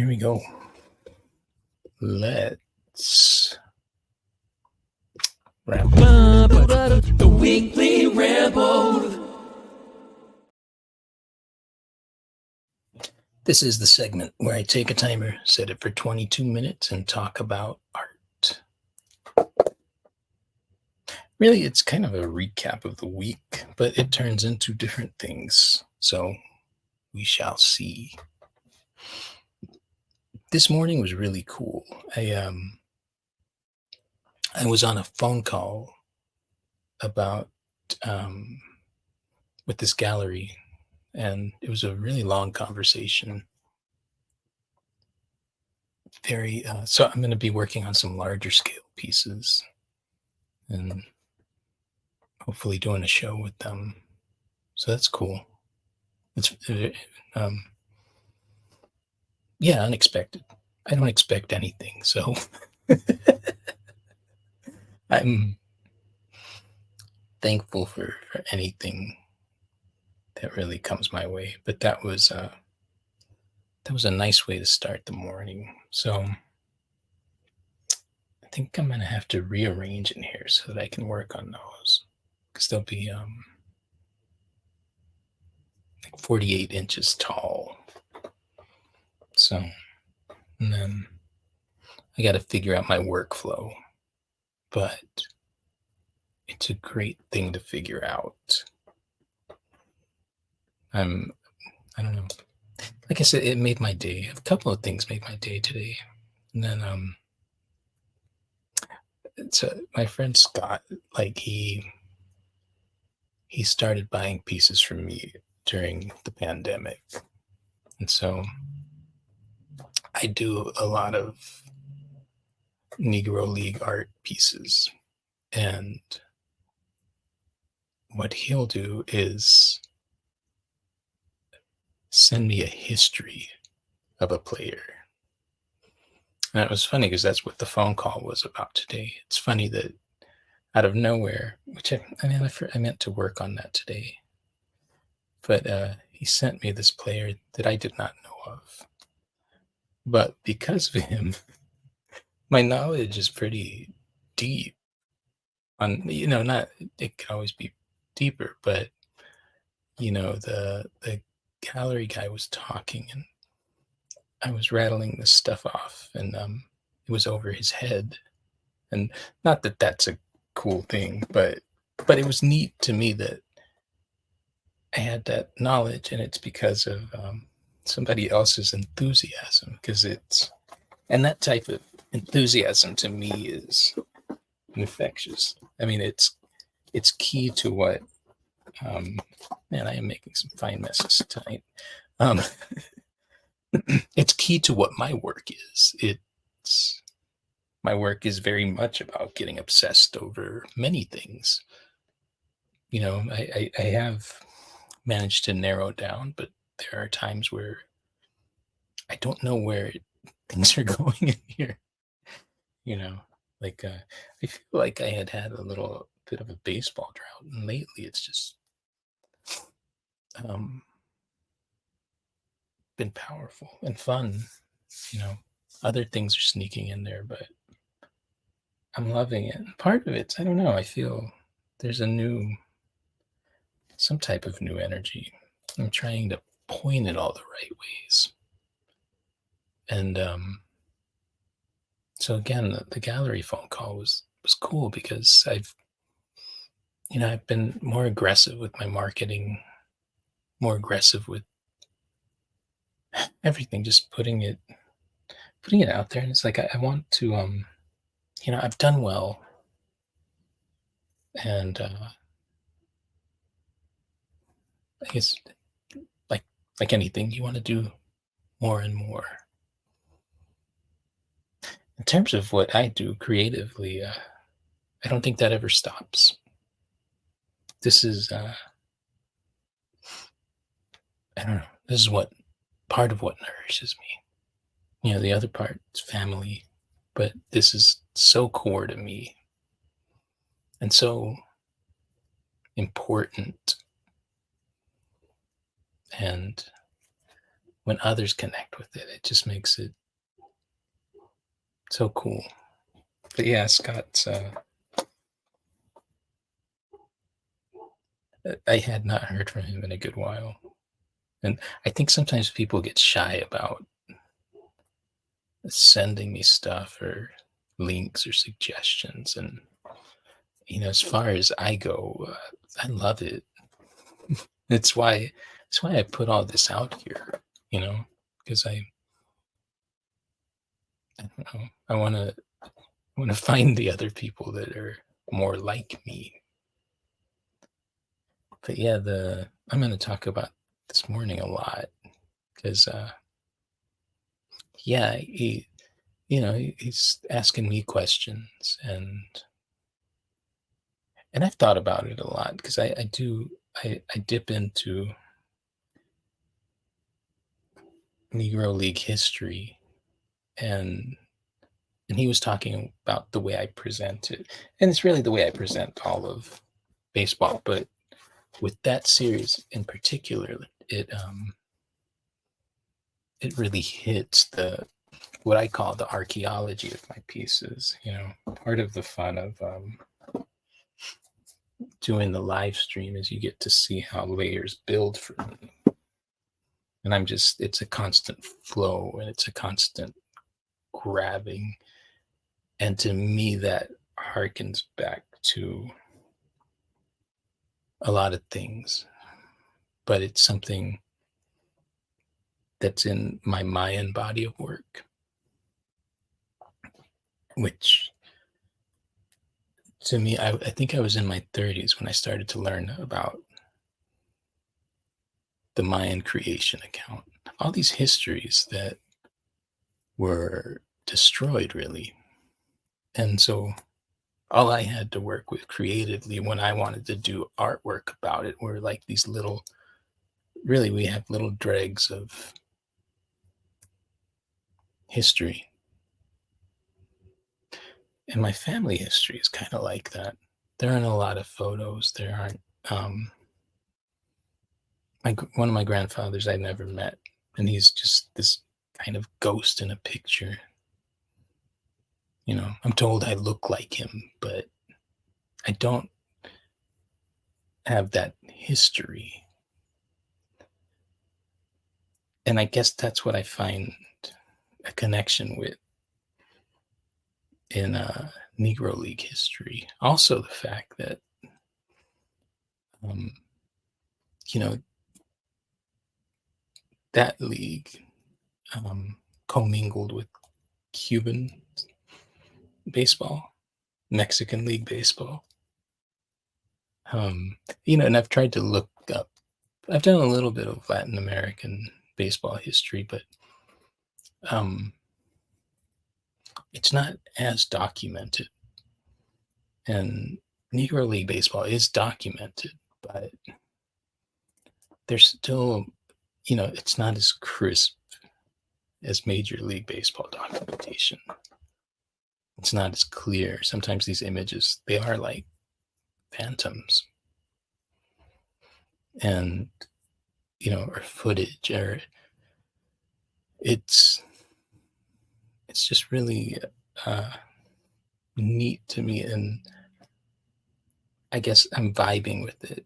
Here we go. Let's ramble. The weekly ramble. This is the segment where I take a timer, set it for 22 minutes, and talk about art. Really, it's kind of a recap of the week, but it turns into different things. So we shall see. This morning was really cool. I was on a phone call about with this gallery, and it was a really long conversation. So I'm going to be working on some larger scale pieces and hopefully doing a show with them. So that's cool. It's yeah, unexpected. I don't expect anything, so I'm thankful for anything that really comes my way. But that was a nice way to start the morning. So I think I'm gonna have to rearrange in here so that I can work on those, because they'll be like 48 inches tall. So, and then I got to figure out my workflow, but it's a great thing to figure out. I don't know. Like I said, it made my day. A couple of things made my day today. And then my friend Scott, like he started buying pieces from me during the pandemic. And so I do a lot of Negro League art pieces. And what he'll do is send me a history of a player. And it was funny because that's what the phone call was about today. It's funny that out of nowhere, which I meant to work on that today, but he sent me this player that I did not know of. But because of him, my knowledge is pretty deep on, not, it can always be deeper, but the gallery guy was talking and I was rattling this stuff off, and it was over his head. And not that that's a cool thing, but it was neat to me that I had that knowledge, and it's because of somebody else's enthusiasm. And that type of enthusiasm to me is infectious. I mean, it's key to what. Man, I am making some fine messes tonight. It's key to what my work is. My work is very much about getting obsessed over many things. I have managed to narrow down, but there are times where I don't know where things are going in here. Like I feel like I had a little bit of a baseball drought, and lately it's just been powerful and fun. Other things are sneaking in there, but I'm loving it. Part of it, I don't know, I feel there's some type of new energy. I'm trying to point it all the right ways. And so again, the gallery phone call was cool because I've been more aggressive with my marketing, more aggressive with everything, just putting it out there. And it's like I want to I've done well, and I guess like anything, you want to do more and more. In terms of what I do creatively, I don't think that ever stops. This is I don't know. This is part of what nourishes me. The other part is family, but this is so core to me and so important. And when others connect with it, it just makes it so cool. But yeah, Scott's. I had not heard from him in a good while, and I think sometimes people get shy about sending me stuff or links or suggestions, and as far as I go, I love it. It's why I put all this out here, because I don't know, I want to find the other people that are more like me. But yeah, the I'm going to talk about this morning a lot because yeah, he's asking me questions, and I've thought about it a lot because I dip into Negro League history, and he was talking about the way I present it, and it's really the way I present all of baseball. But with that series in particular, it really hits the what I call the archaeology of my pieces. Part of the fun of doing the live stream is you get to see how layers build for me, and it's a constant flow and it's a constant grabbing, and to me that harkens back to a lot of things, but it's something that's in my Mayan body of work, which to me, I think I was in my 30s when I started to learn about the Mayan creation account, all these histories that were destroyed, really. And so all I had to work with creatively when I wanted to do artwork about it were like these little, really, we have little dregs of history. And my family history is kind of like that. There aren't a lot of photos. There aren't, one of my grandfathers I never met, and he's just this kind of ghost in a picture. I'm told I look like him, but I don't have that history. And I guess that's what I find a connection with in Negro League history. Also, the fact that, um, you know, that league commingled with Cuban baseball, Mexican League baseball. And I've tried to look up, I've done a little bit of Latin American baseball history, but um, it's not as documented. And Negro League baseball is documented, but there's still, it's not as crisp as Major League Baseball documentation. It's not as clear. Sometimes these images, they are like phantoms. And, or footage, or it's just really uh, neat to me. And I guess I'm vibing with it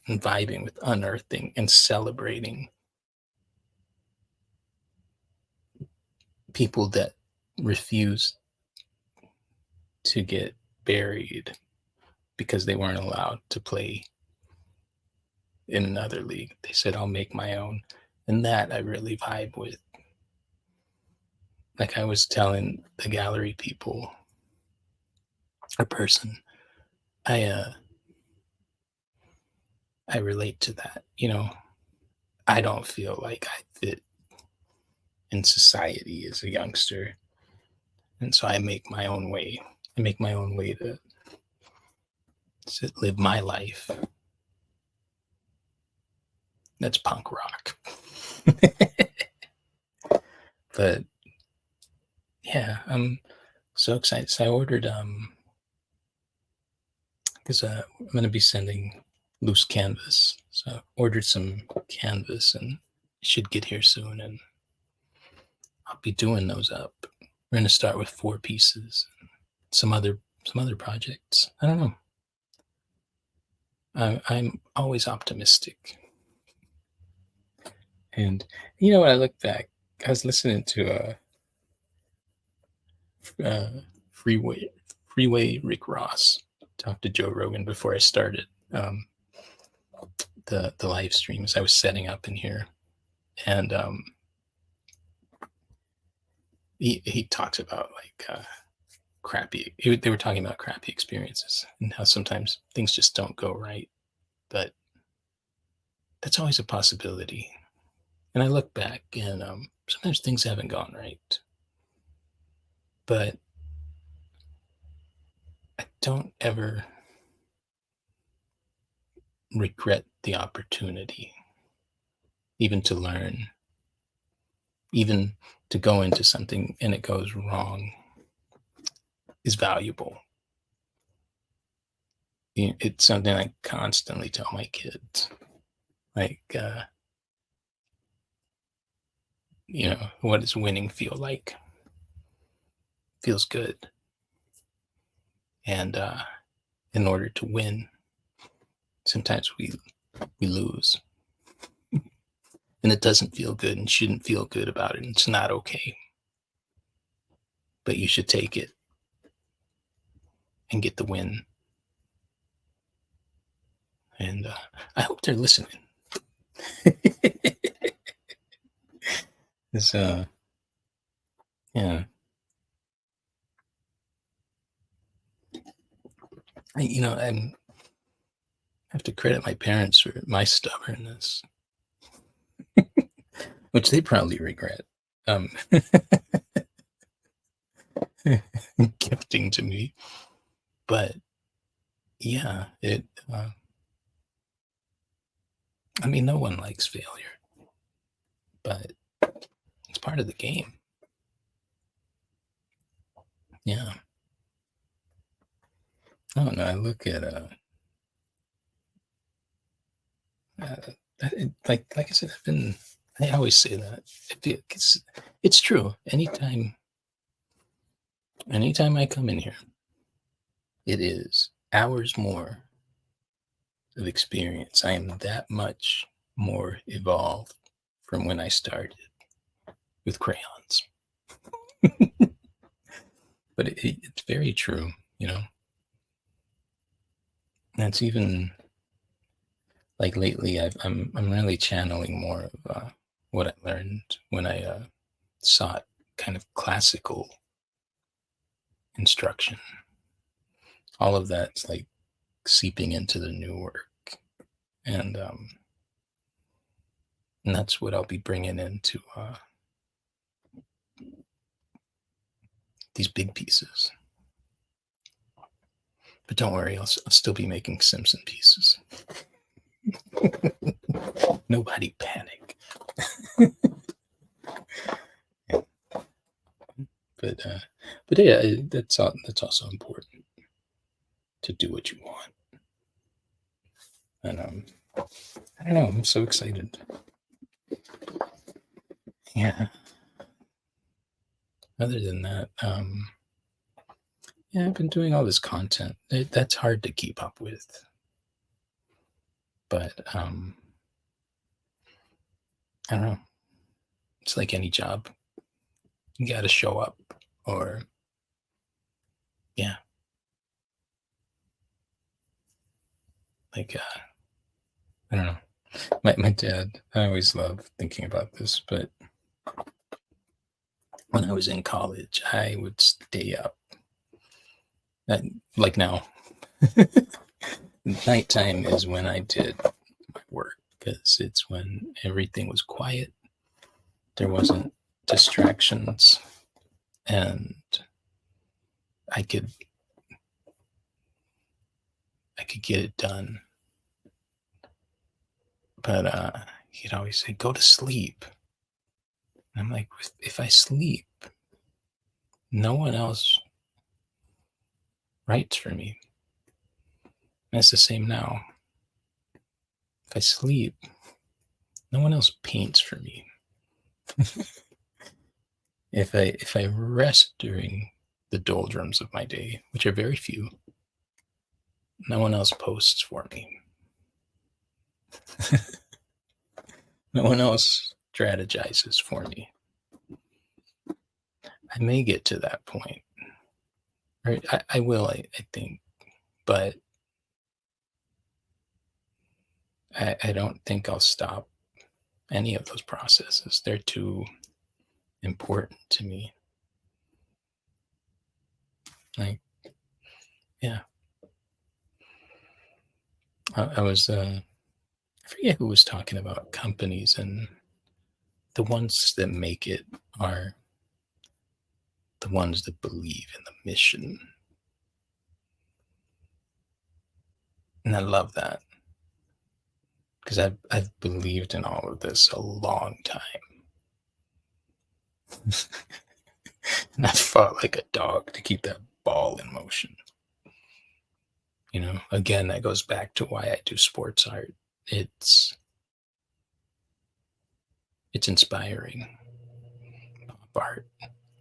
and vibing with unearthing and celebrating people that refuse to get buried because they weren't allowed to play in another league. They said, I'll make my own. And that I really vibe with. Like I was telling the gallery people, a person, I I relate to that. I don't feel like I fit in society as a youngster. And so I make my own way. I make my own way to live my life. That's punk rock. But yeah, I'm so excited. So I ordered because I'm gonna be sending loose canvas. So I ordered some canvas, and should get here soon, and I'll be doing those up. We're gonna start with 4 pieces, some other projects. I don't know. I'm always optimistic, and when I look back, I was listening to Freeway Rick Ross talk to Joe Rogan before I started um, the live streams. I was setting up in here, and he talks about like crappy. They were talking about crappy experiences and how sometimes things just don't go right, but that's always a possibility. And I look back, and sometimes things haven't gone right, but I don't ever regret the opportunity, even to learn, even to go into something and it goes wrong is valuable. It's something I constantly tell my kids. Like, what does winning feel like? Feels good. And in order to win, sometimes we lose. And it doesn't feel good and shouldn't feel good about it. And it's not okay. But you should take it and get the win. And I hope they're listening. It's, yeah. I have to credit my parents for my stubbornness, which they probably regret. Gifting to me. But yeah, no one likes failure, but it's part of the game. Yeah. I don't know. I look at like I said, I always say that. It's true. Anytime I come in here, it is hours more of experience. I am that much more evolved from when I started with crayons. But it's very true, That's even like lately. I'm really channeling more of what I learned when I sought kind of classical instruction. All of that's like seeping into the new work, and that's what I'll be bringing into these big pieces. But don't worry, I'll still be making Simpson pieces. Nobody panic. Yeah. But yeah, that's also important to do what you want. And I don't know, I'm so excited. Yeah. Other than that, yeah, I've been doing all this content. That's hard to keep up with. But I don't know. It's like any job. You got to show up, or yeah, like I don't know. My dad. I always love thinking about this, but when I was in college, I would stay up. Like now, nighttime is when I did my work because it's when everything was quiet. There wasn't distractions, and I could get it done. But he'd always say, "Go to sleep." And I'm like, if I sleep, no one else writes for me. And it's the same now. If I sleep, No one else paints for me. If I rest during the doldrums of my day, which are very few, no one else posts for me. No one else strategizes for me. I may get to that point. Or I will, I think, but I don't think I'll stop any of those processes. They're too important to me. Like, yeah, I was, I forget who was talking about companies, and the ones that make it are the ones that believe in the mission. And I love that because I've believed in all of this a long time. And I fought like a dog to keep that ball in motion. Again, that goes back to why I do sports art. It's inspiring. Pop art.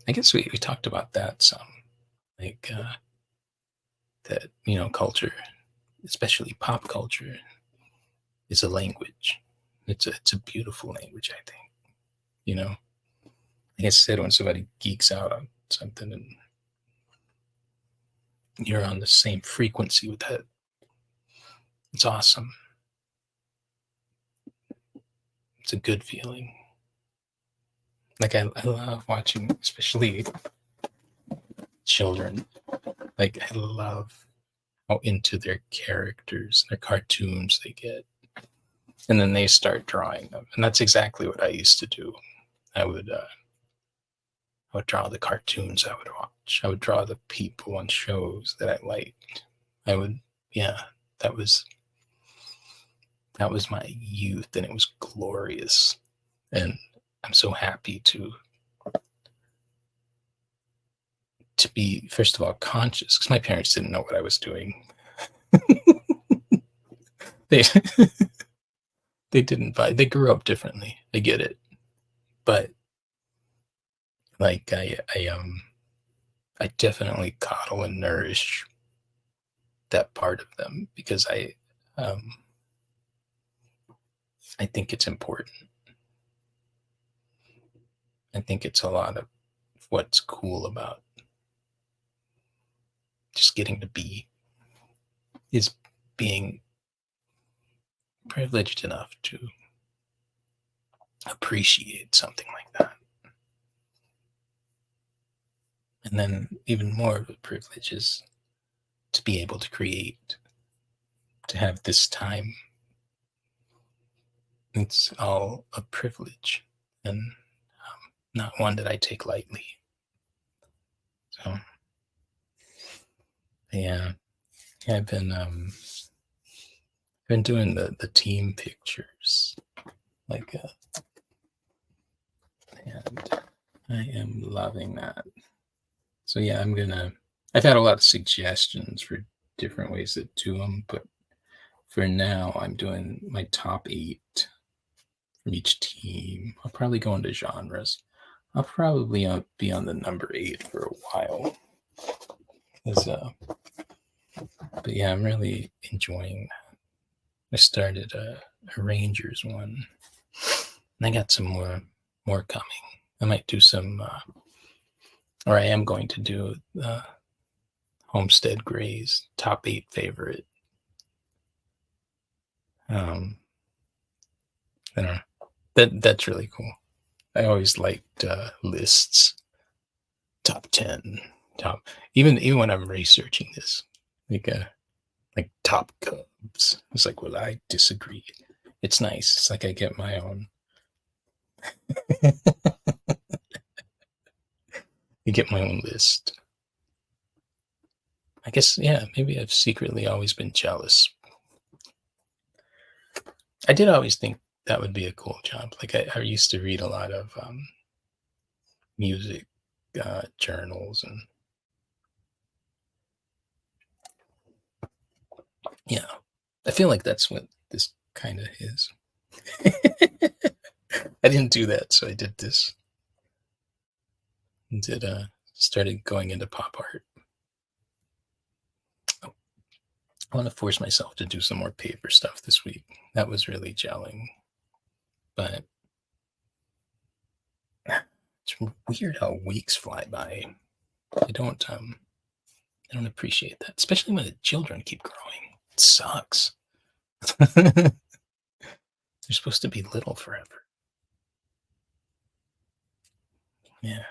I guess we talked about that some. Like that, culture, especially pop culture, is a language. It's a beautiful language, I think. Like I said, when somebody geeks out on something and you're on the same frequency with that, it's awesome. It's a good feeling. Like I love watching, especially children. Like I love how into their characters, their cartoons they get, and then they start drawing them. And that's exactly what I used to do. I would draw the cartoons I would watch. I would draw the people on shows that I liked. Yeah, that was my youth, and it was glorious. And I'm so happy to be, first of all, conscious, because my parents didn't know what I was doing. They they didn't buy. They grew up differently. I get it, but like I definitely coddle and nourish that part of them because um I think it's important. I think it's a lot of what's cool about just getting to be is being privileged enough to appreciate something like that. And then even more of a privilege is to be able to create, to have this time. It's all a privilege and not one that I take lightly. So, yeah, I've been doing the team pictures, like, and I am loving that. So yeah, I've had a lot of suggestions for different ways to do them, but for now, I'm doing my top 8 from each team. I'll probably go into genres. I'll probably be on the number 8 for a while. But yeah, I'm really enjoying that. I started a Rangers one, and I got some more coming. I might do some, or I am going to do Homestead Gray's top 8 favorite. I don't know. That's really cool. I always liked lists, top 10, top even when I'm researching this, like top Cubs. It's like, well, I disagree. It's nice. It's like I get my own. You get my own list. I guess, yeah, maybe I've secretly always been jealous. I did always think that would be a cool job. Like I used to read a lot of music journals, and yeah, I feel like that's what this kind of is. I didn't do that, so I did this. Started going into pop art. I want to force myself to do some more paper stuff this week. That was really gelling. But it's weird how weeks fly by. I don't appreciate that, especially when the children keep growing. It sucks. They're supposed to be little forever. Yeah.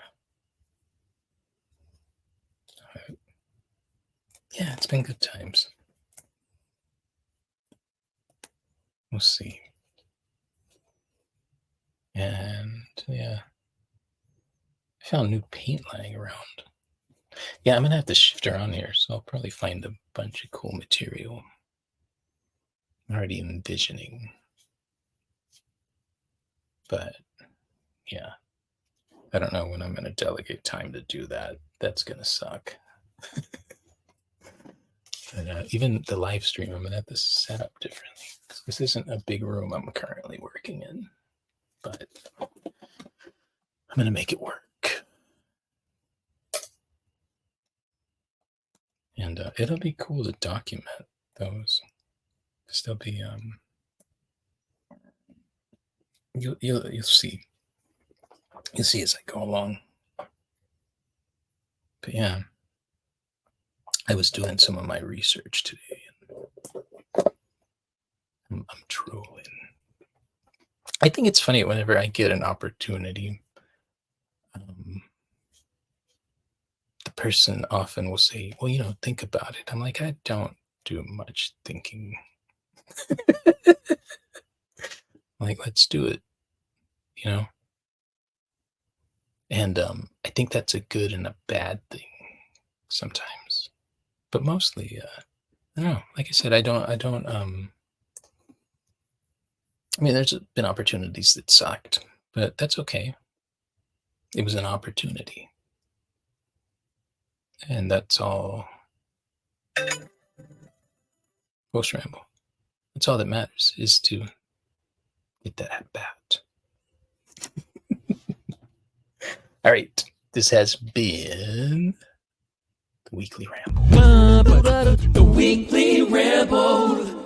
Yeah, it's been good times. We'll see. And yeah, I found new paint lying around. Yeah, I'm gonna have to shift around here, so I'll probably find a bunch of cool material. I'm already envisioning. But yeah, I don't know when I'm gonna delegate time to do that. That's gonna suck. But even the live stream, I'm gonna have to set up differently. This isn't a big room I'm currently working in, but I'm gonna make it work. And it'll be cool to document those, because they'll be you'll see as I go along. But yeah, I was doing some of my research today, and I'm trolling. I think it's funny whenever I get an opportunity. The person often will say, "Well, think about it." I'm like, I don't do much thinking. Like, let's do it, you know. And I think that's a good and a bad thing sometimes, but mostly, I don't know. Like I said, I don't. I mean, there's been opportunities that sucked, but that's okay. It was an opportunity, and that's all. Post ramble. That's all that matters, is to get that at bat. All right, this has been the Weekly Ramble. The Weekly Ramble.